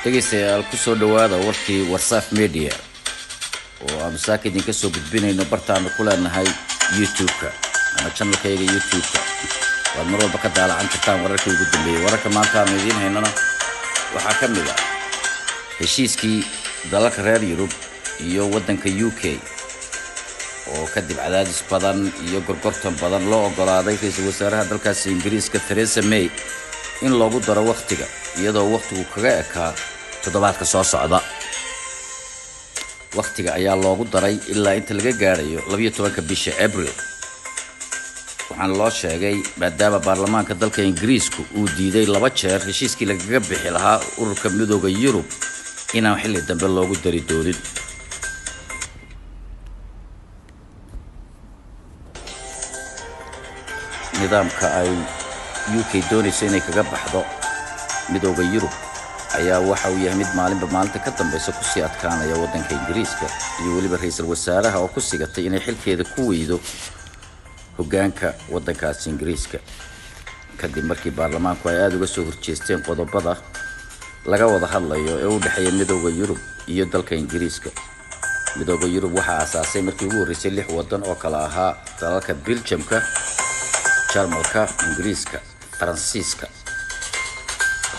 dhegeystayaal ku soo dhawaada warkii WhatsApp Media oo aan saakidin ka soo gudbinayno bartaana ku leenahay YouTube-ka ama channel-kayga YouTube-ka waad mar walba ka daalacaan kartaan wararkii ugu dambeeyay wararka maanta aan idiin haynana waxaa ka mid ah heshiiskii dalalka reer Yurub iyo waddanka UK oo kadib cadaadis badan iyo gorgortan badan loo ogolaaday ra'iisul wasaaraha dalkaas Ingiriiska Theresa May in loogu daro waqtiga iyadoo waqtigu kaga ekaa toddobaadka soo socda waqtiga ayaa loogu daray ilaa inta laga gaarayo 12 bisha April waxaan loo sheegay maadaama baarlamaanka dalka Ingiriisku uu diiday 2 jeer heshiiskii lagaga bixi lahaa ururka midowga Yurub inaan xilli dambe loogu dari doonin nidaamka ay UK doonayso inay kaga baxdo midowga Yurub ayaa waxa uu yahay mid maalinta ka dambaysa ku sii adkaanaya waddanka Ingiriiska iyo waliba ra'iisul wasaaraha oo ku sigatay inay xilkeeda ku weydo hoggaanka waddankaas Ingiriiska kadib markii baarlamaanku ay aad uga soo horjeesteen qodobada laga wada hadlayo ee u dhaxeeya midowga Yurub iyo dalka Ingiriiska midowga Yurub waxa aasaasay markii ugu horeysay 6 waddan oo kala ahaa dalalka Belgiumka Jarmalka Ingiriiska Faransiiska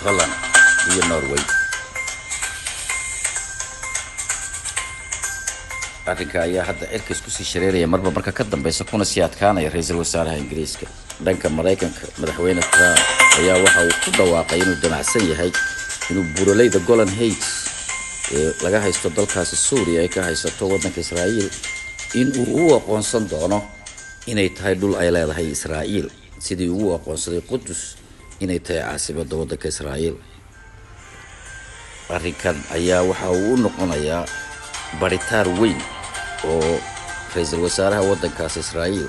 Holland iyo Norway arrinka ayaa hadda cirka isku sii shareeraya marka ka dambaysa kuna sii adkaanaya ra'iisul wasaaraha Ingiriiska dhanka Mareykanka madaxweyne Trump ayaa waxa uu ku dhawaaqay inuu damacsan yahay inuu buuraleyda Golan Heights ee laga haysto dalkaas Suuriya ay ka haysato waddanka Israa'iil in uu u aqoonsan doono inay tahay dhul ay leedahay Israa'iil sidii uu u aqoonsaday Qudus inay tahay caasimadda waddanka Israa'iil arrinkan ayaa waxa uu noqonayaa baritaar weyn oo ra'iisul wasaaraha waddankaas Israa'iil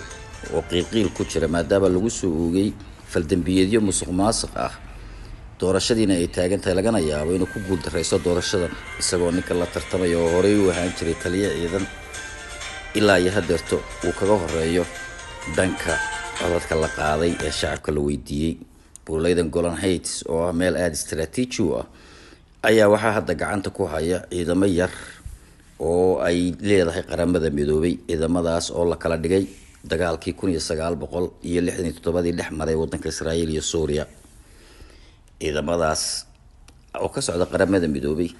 oo qiiqiil ku jira maadaama lagu soo oogay faldambiyeedyo musuqmaasuq ah doorashadiina ay taagan tahay lagana yaabo inuu ku guuldareyso doorashadan isagoo ninka la tartamay oo horey u ahaan jiray taliye ciidan ilaa iyo hadeerto uu kaga horeeyo dhanka codadka la qaaday ee shacabka la weydiiyay buuraleydan Golan Heights oo meel aad istiraatiiji u ah ayaa waxa hadda gacanta ku haya ciidamo yar oo ay leedahay qaramada midoobay ciidamadaas oo la kala dhigay dagaalkii 1967 dhex maray waddanka Israa'iil iyo Suuriya ciidamadaas oo ka socda qaramada midoobay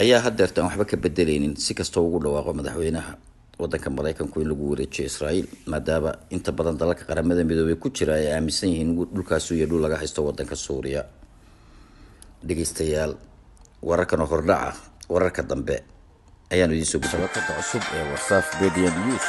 ayaa hadeertan waxba ka bedelaynin si kasta ugu dhawaaqo madaxweynaha waddanka Mareykanku in lagu wareejiyo Israa'iil maadaama inta badan dalalka qaramada midoobay ku jira ay aaminsan yihiin dhulkaas iyo dhul laga haysto waddanka Suuriya dhegeystayaal wararkan hordhaca wararka dambe ayaan idin soo gudbin shabakada cusub ee WhatsApp Media News